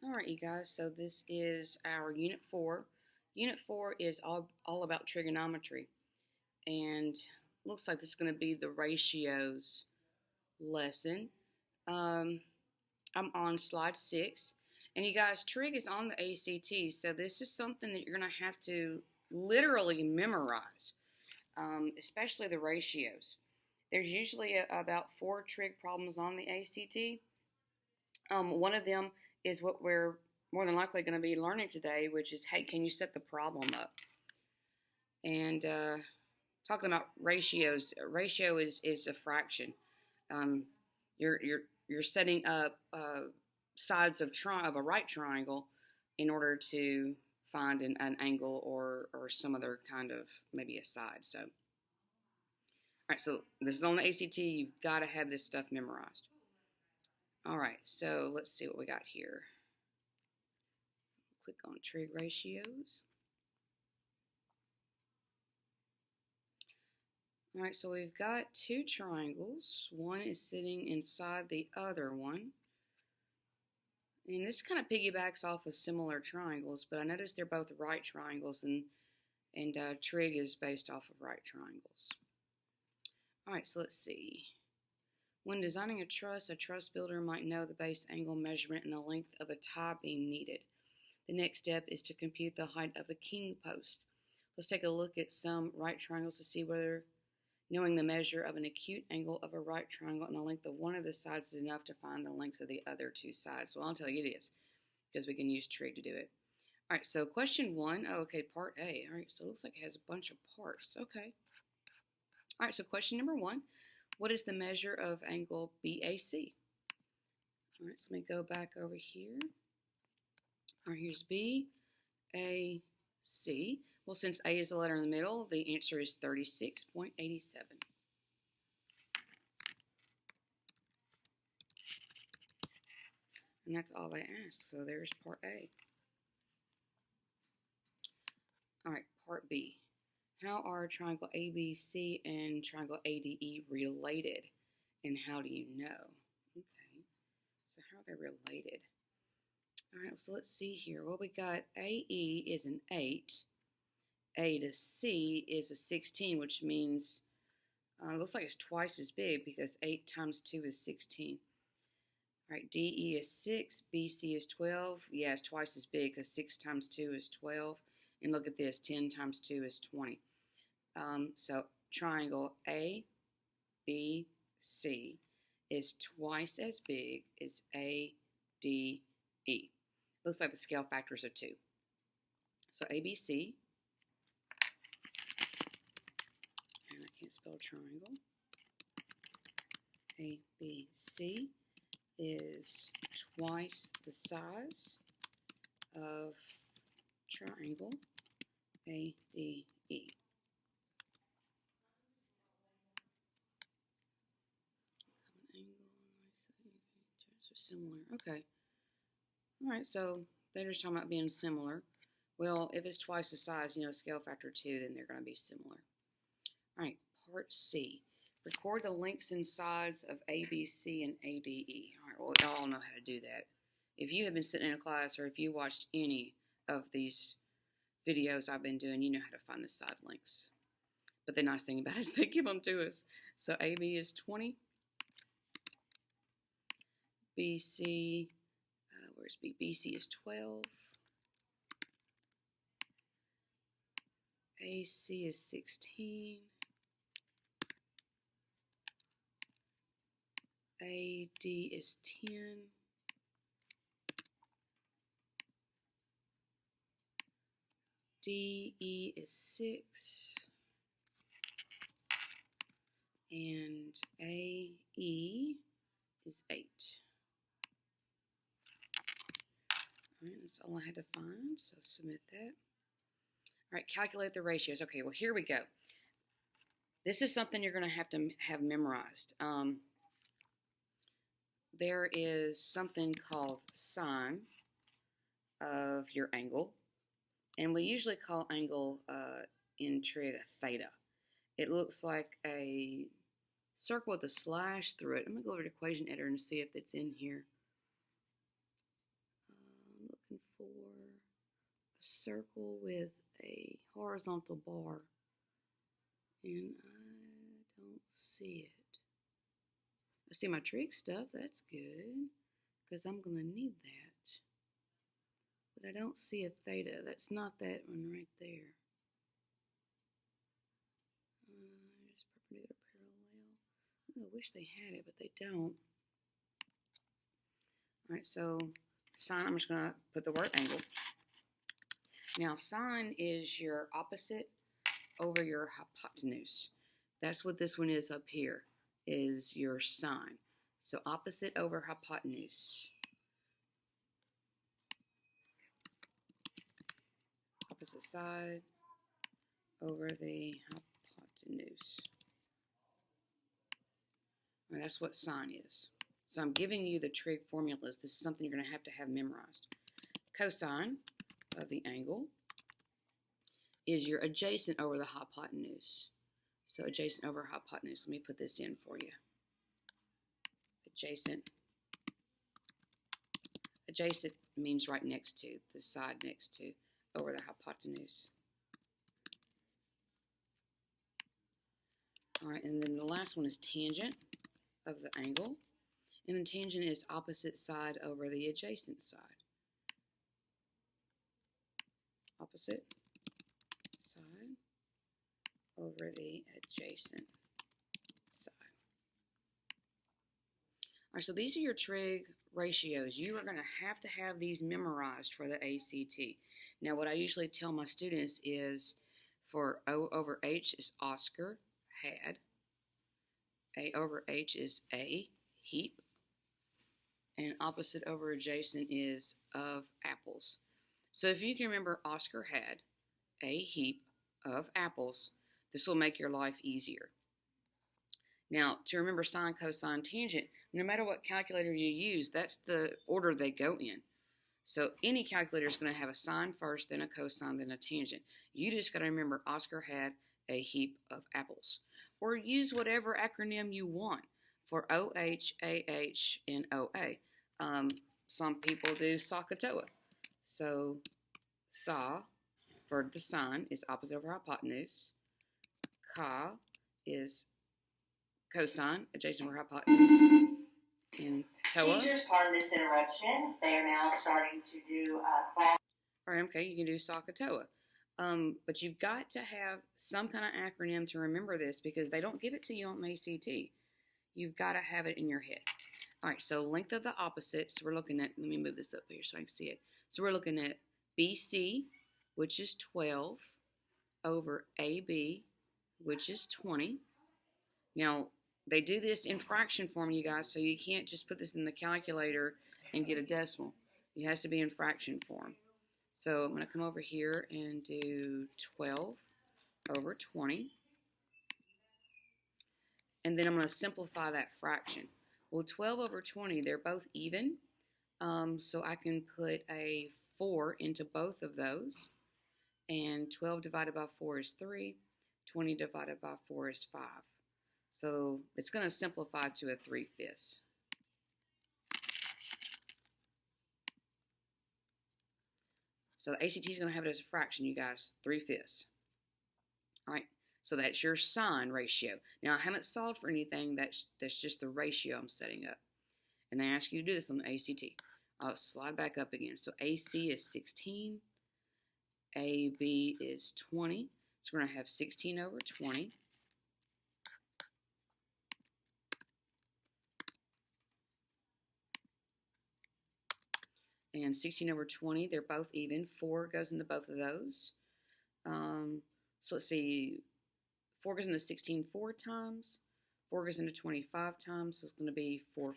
All right, you guys, so this is our Unit 4. Unit 4 is all about trigonometry, and looks like this is going to be the ratios lesson. Um, I'm on slide 6, and you guys, trig is on the ACT, so this is something that you're going to have to literally memorize, especially the ratios. There's usually about 4 trig problems on the ACT. One of them is what we're more than likely going to be learning today, which is, hey, can you set the problem up? And talking about ratios, a ratio is a fraction. Um, you're setting up sides of a right triangle in order to find an angle or some other kind of maybe a side. So, all right, so this is on the ACT. You've got to have this stuff memorized. All right, so let's see what we got here. Click on trig ratios. All right, so we've got two triangles. One is sitting inside the other one. And this kind of piggybacks off of similar triangles, but I noticed they're both right triangles, and trig is based off of right triangles. All right, so let's see. When designing a truss builder might know the base angle measurement and the length of a tie beam needed. The next step is to compute the height of a king post. Let's take a look at some right triangles to see whether knowing the measure of an acute angle of a right triangle and the length of one of the sides is enough to find the lengths of the other two sides. So I'll tell you it is, because we can use trig to do it. All right, so question 1. Oh, okay, part A. All right, so it looks like it has a bunch of parts. Okay. All right, so question number 1. What is the measure of angle BAC? All right, so let me go back over here. All right, here's BAC. Well, since A is the letter in the middle, the answer is 36.87. And that's all they ask. So there's part A. All right, part B. How are triangle ABC and triangle ADE related? And how do you know? Okay, so how are they related? All right, so let's see here. Well, we got AE is an 8. A to C is a 16, which means it looks like it's twice as big because 8 times 2 is 16. All right, DE is 6, BC is 12. Yeah, it's twice as big because 6 times 2 is 12. And look at this, 10 times 2 is 20. So triangle ABC is twice as big as ADE. Looks like the scale factors are 2. So ABC, and I can't spell triangle, ABC is twice the size of triangle ADE. Similar. Okay. All right, so they're just talking about being similar. Well, if it's twice the size, scale factor 2, then they're going to be similar. All right, part C. Record the lengths and sides of ABC and ADE. All right, well, y'all know how to do that. If you have been sitting in a class or if you watched any of these videos I've been doing, you know how to find the side lengths. But the nice thing about it is they give them to us. So AB is 20. BC, where's B? BC is 12. AC is 16. AD is 10. DE is 6. And AE is 8. All right, that's all I had to find, so submit that. All right, calculate the ratios. Okay, well, here we go. This is something you're going to have memorized. There is something called sine of your angle, and we usually call angle in trig a theta. It looks like a circle with a slash through it. I'm going to go over to equation editor and see if it's in here. for a circle with a horizontal bar, and I don't see it. I see my trig stuff, that's good, because I'm going to need that. But I don't see a theta. That's not that one right there. Just perpendicular parallel. I wish they had it, but they don't. Alright, so sine, I'm just going to put the word angle. Now, sine is your opposite over your hypotenuse. That's what this one is up here, is your sine. So opposite over hypotenuse. Opposite side over the hypotenuse. And that's what sine is. So I'm giving you the trig formulas. This is something you're going to have memorized. Cosine of the angle is your adjacent over the hypotenuse. So adjacent over hypotenuse. Let me put this in for you. Adjacent. Adjacent means right next to, the side next to, over the hypotenuse. All right, and then the last one is tangent of the angle. And then tangent is opposite side over the adjacent side. Opposite side over the adjacent side. All right, so these are your trig ratios. You are going to have these memorized for the ACT. Now, what I usually tell my students is for O over H is Oscar, had. A over H is A, heap. And opposite over adjacent is of apples. So if you can remember Oscar had a heap of apples, this will make your life easier. Now, to remember sine, cosine, tangent, no matter what calculator you use, that's the order they go in. So any calculator is going to have a sine first, then a cosine, then a tangent. You just got to remember Oscar had a heap of apples. Or use whatever acronym you want for OH, AH, and OA. Some people do SOHCAHTOA. So, Sa for the sine is opposite over hypotenuse. Ka is cosine, adjacent over hypotenuse. And Toa. Teachers, pardon this interruption. They are now starting to do class. All right, okay, you can do SOHCAHTOA. But you've got to have some kind of acronym to remember this because they don't give it to you on the ACT. You've got to have it in your head. All right, so length of the opposite. So we're looking at, let me move this up here so I can see it. So we're looking at BC, which is 12, over AB, which is 20. Now, they do this in fraction form, you guys, so you can't just put this in the calculator and get a decimal. It has to be in fraction form. So I'm going to come over here and do 12 over 20. And then I'm going to simplify that fraction. Well, 12 over 20, they're both even. So I can put a 4 into both of those. And 12 divided by 4 is 3. 20 divided by 4 is 5. So it's going to simplify to a 3/5. So the ACT is going to have it as a fraction, you guys, 3/5. All right, so that's your sine ratio. Now, I haven't solved for anything. That's just the ratio I'm setting up. And they ask you to do this on the ACT. I'll slide back up again. So AC is 16. AB is 20. So we're going to have 16 over 20. And 16 over 20, they're both even. 4 goes into both of those. So let's see. 4 goes into 16 4 times. 4 goes into 25 times. So it's going to be 4/5.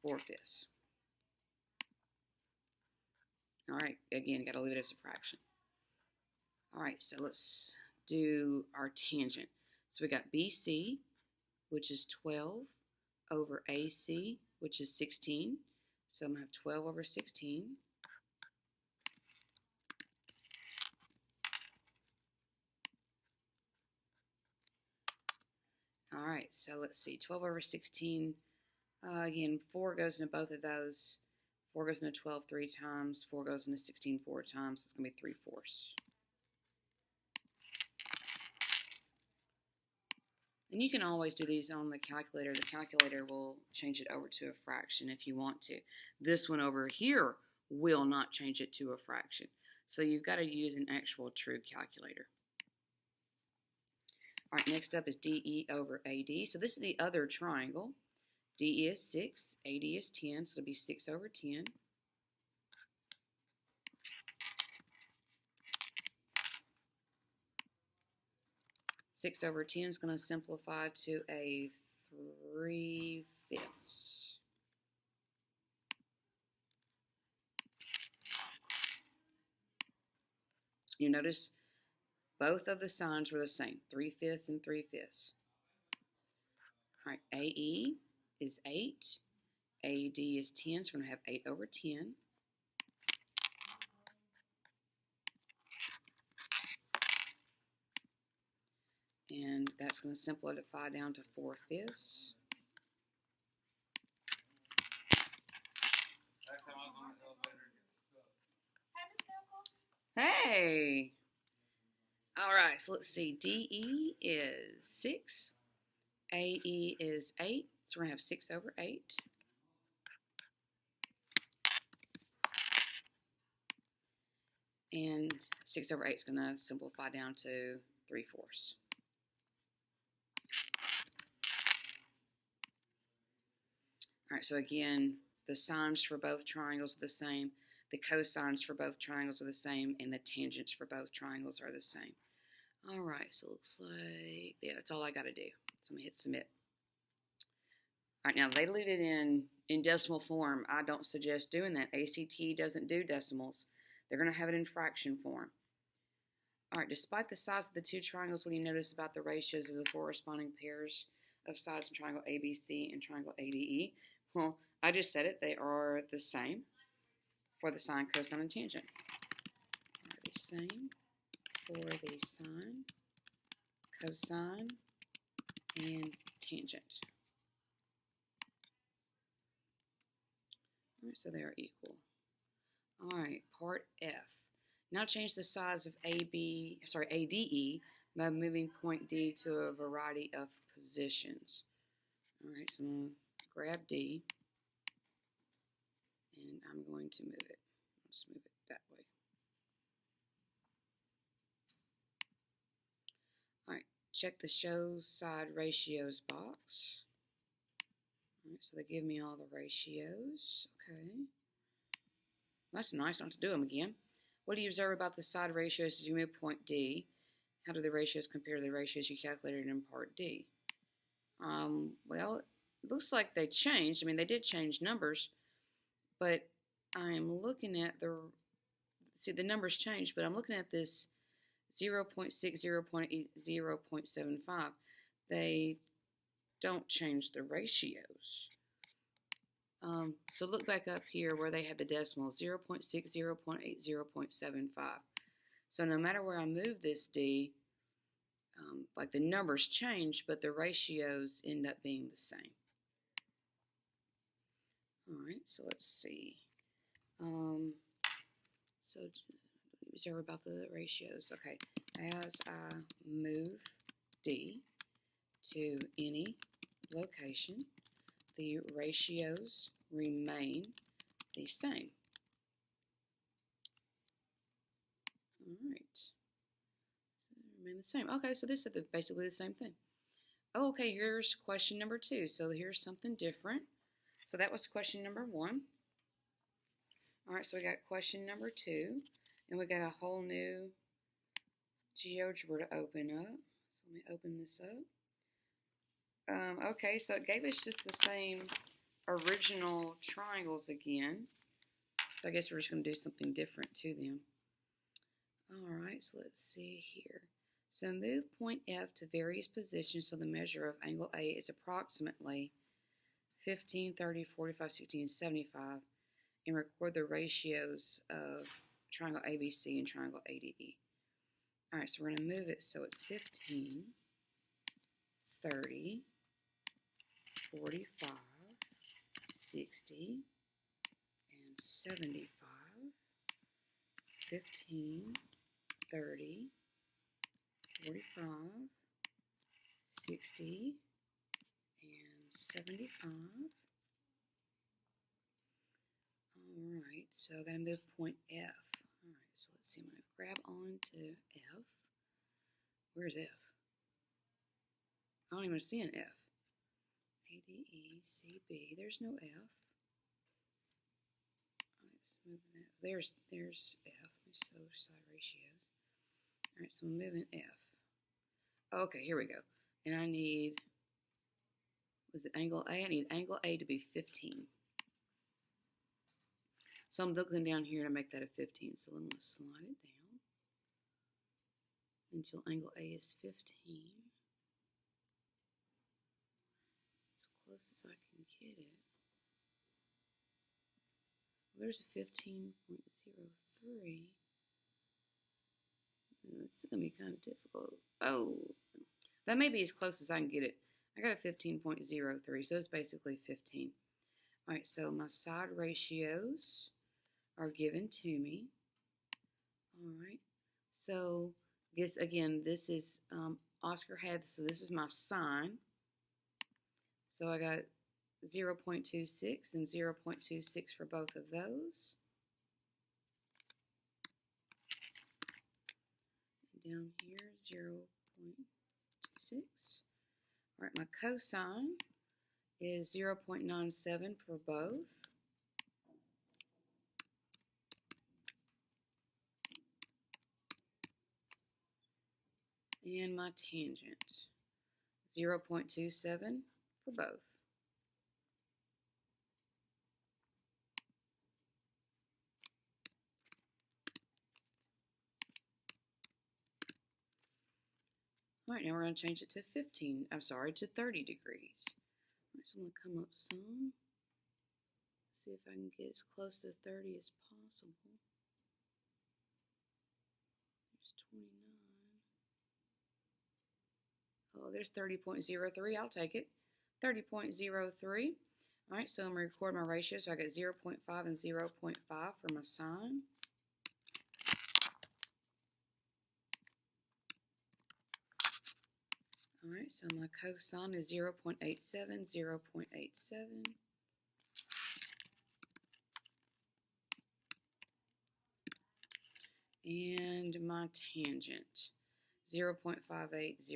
4/5. All right. Again, got to leave it as a fraction. All right. So let's do our tangent. So we got BC, which is 12. Over AC, which is 16. So I'm going to have 12 over 16. All right, so let's see. 12 over 16 Again, 4 goes into both of those. 4 goes into 12 3 times. 4 goes into 16 4 times. So it's going to be 3/4. And you can always do these on the calculator. The calculator will change it over to a fraction if you want to. This one over here will not change it to a fraction. So you've got to use an actual true calculator. All right, next up is DE over AD. So this is the other triangle. DE is 6, AD is 10, so it'll be 6 over 10. Six over 10 is going to simplify to a 3/5. You notice both of the signs were the same, 3/5 and 3/5. All right, AE is 8, AD is 10, so we're going to have 8 over 10. And that's going to simplify down to 4/5. Hey! All right, so let's see. DE is 6. AE is 8. So we're going to have 6 over 8. And 6 over 8 is going to simplify down to 3/4. All right, so again, the sines for both triangles are the same. The cosines for both triangles are the same. And the tangents for both triangles are the same. All right, so it looks like, yeah, that's all I got to do. So I'm going to hit submit. All right, now they leave it in decimal form. I don't suggest doing that. ACT doesn't do decimals. They're going to have it in fraction form. All right, despite the size of the two triangles, what do you notice about the ratios of the corresponding pairs of sides in triangle ABC and triangle ADE? Well, I just said it. They are the same for the sine, cosine, and tangent. Are the same for the sine, cosine, and tangent. All right, so they are equal. All right, part F. Now change the size of ADE by moving point D to a variety of positions. All right, so I'm going to grab D, and I'm going to move it. I'll just move it that way. All right, check the show side ratios box. All right, so they give me all the ratios. Okay. That's nice not to do them again. What do you observe about the side ratios as you move point D? How do the ratios compare to the ratios you calculated in part D? Well, it looks like they changed. I mean, they did change numbers, but I'm looking at the numbers changed, but I'm looking at this 0.6, 0.8, 0.75. They don't change the ratios. So look back up here where they had the decimals, 0.6, 0.8, 0.75. So no matter where I move this D, like the numbers change, but the ratios end up being the same. All right, so let's see. So observe about the ratios. Okay, as I move D to any location, the ratios remain the same. All right. Remain the same. Okay, so this is basically the same thing. Oh, okay, here's question number 2. So here's something different. So that was question number 1. All right, so we got question number 2, and we got a whole new GeoGebra to open up. So let me open this up. Okay, so it gave us just the same original triangles again. So I guess we're just going to do something different to them. All right, so let's see here. So move point F to various positions so the measure of angle A is approximately 15, 30, 45, 60, and 75, and record the ratios of triangle ABC and triangle ADE. All right, so we're going to move it so it's 15, 30, 45, 60 and 75, 15, 30, 45, 60, and 75. Alright, so I gotta move point F. Alright, so let's see, I'm gonna grab on to F. Where's F? I don't even see an F. A, D, E, C, B. There's no F. Let's move that. There's F. There's those side ratios. Alright, so I'm moving F. Okay, here we go. And I need, was it angle A? I need angle A to be 15. So I'm looking down here to make that a 15. So I'm going to slide it down until angle A is 15. As close as I can get it. Well, there's a 15.03. This is going to be kind of difficult. Oh, that may be as close as I can get it. I got a 15.03, so it's basically 15. All right, so my side ratios are given to me. All right, so guess again, this is Oscar had, so this is my sine. So I got 0.26 and 0.26 for both of those. And down here, 0.26. All right, my cosine is 0.97 for both. And my tangent, 0.27 for both. All right, now we're going to change it to 30 degrees. All right, so I'm going to come up some, see if I can get as close to 30 as possible. There's 29. Oh, there's 30.03. I'll take it. 30.03. All right, so I'm going to record my ratio. So I got 0.5 and 0.5 for my sine. All right, so my cosine is 0.87, 0.87. And my tangent, 0.58, 0.58.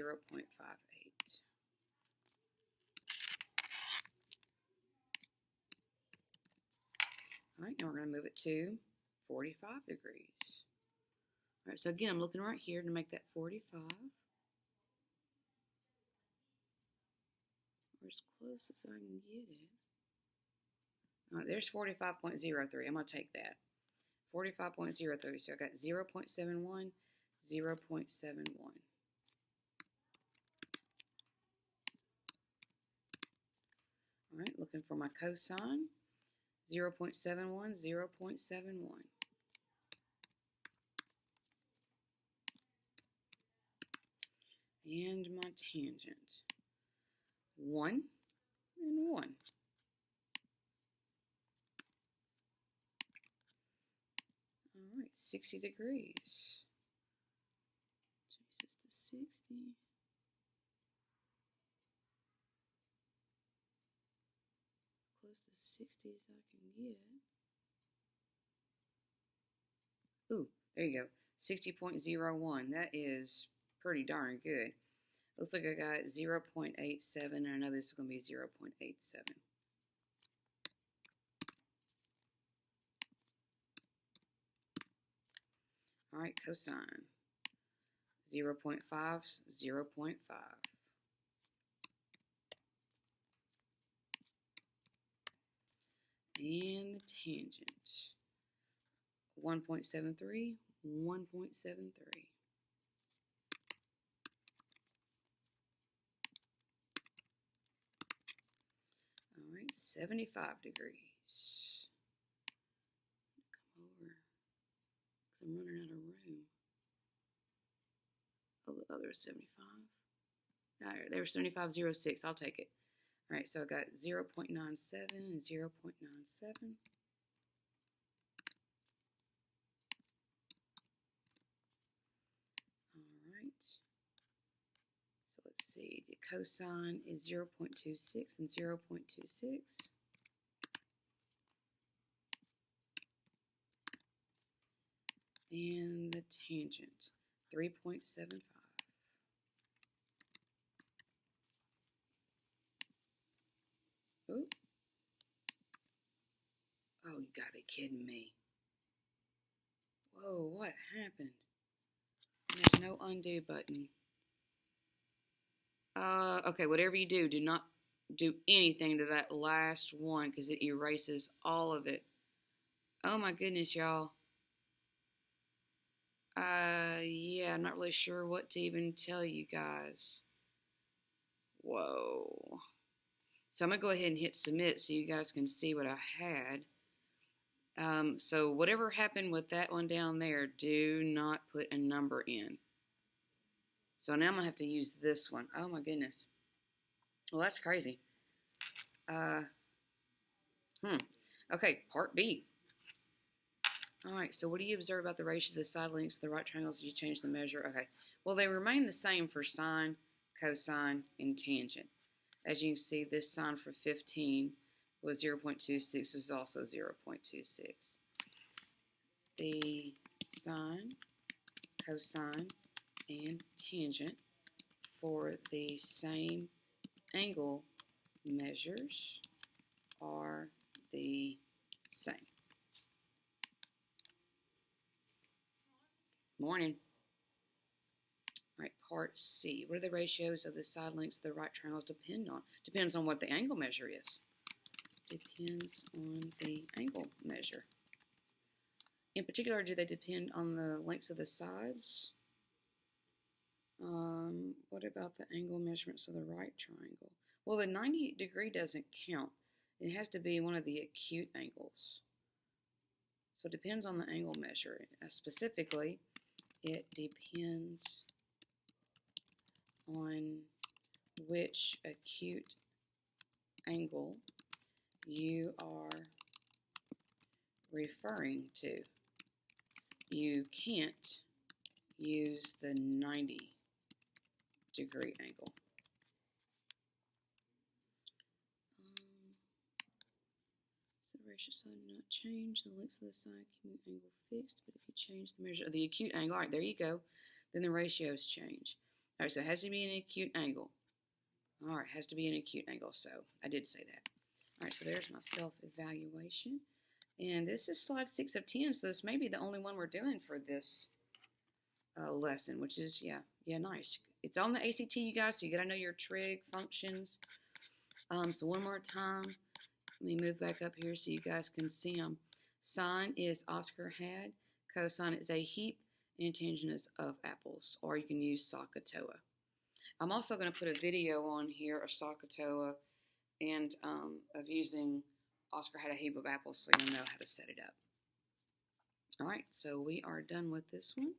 All right, now we're going to move it to 45 degrees. All right, so again, I'm looking right here to make that 45. Or as close as I can get it. All right, there's 45.03. I'm going to take that. 45.03. So I got 0.71, 0.71. All right, looking for my cosine. 0.71, 0.71. And my tangent. 1 and 1. All right, 60 degrees. Change this to 60. Close to 60 as I can get. Ooh, there you go. 60.01. That is pretty darn good. Looks like I got 0.87, and I know this is going to be 0.87. All right, cosine. 0.5, 0.5. And the tangent. 1.73, 1.73. All right, 75 degrees. Come over, because I'm running out of room. Oh, there's 75. All right, there's 75.06. I'll take it. All right, so I got 0.97 and 0.97. All right. So let's see. The cosine is 0.26 and 0.26. And the tangent, 3.75. Ooh. Oh, you gotta be kidding me. Whoa, what happened? There's no undo button. Okay, whatever you do, do not do anything to that last one because it erases all of it. Oh my goodness, y'all. Yeah, I'm not really sure what to even tell you guys. Whoa. So I'm going to go ahead and hit submit so you guys can see what I had. So whatever happened with that one down there, do not put a number in. So now I'm going to have to use this one. Oh my goodness. Well, that's crazy. Okay, part B. All right, so what do you observe about the ratios of the side lengths of the right triangles if you change the measure? Okay, well, they remain the same for sine, cosine, and tangent. As you can see, this sine for 15 was 0.26, was also 0.26. The sine, cosine, and tangent for the same angle measures are the same. Morning. All right, part C. What are the ratios of the side lengths of the right triangles depend on? Depends on what the angle measure is. Depends on the angle measure. In particular, do they depend on the lengths of the sides? What about the angle measurements of the right triangle? Well, the 90-degree doesn't count. It has to be one of the acute angles. So it depends on the angle measure. Specifically, it depends on which acute angle you are referring to. You can't use the 90-degree angle. So the ratio side do not change. The lengths of the side keep the angle fixed, but if you change the measure of the acute angle, all right, there you go, then the ratios change. All right, so it has to be an acute angle. All right, it has to be an acute angle, so I did say that. All right, so there's my self-evaluation. And this is slide 6 of 10, so this may be the only one we're doing for this lesson, which is, yeah, nice. It's on the ACT, you guys, so you got to know your trig functions. So one more time, let me move back up here so you guys can see them. Sine is Oscar had, cosine is a heap, and tangent is of apples, or you can use SOHCAHTOA. I'm also going to put a video on here of SOHCAHTOA and of using Oscar had a heap of apples so you'll know how to set it up. All right, so we are done with this one.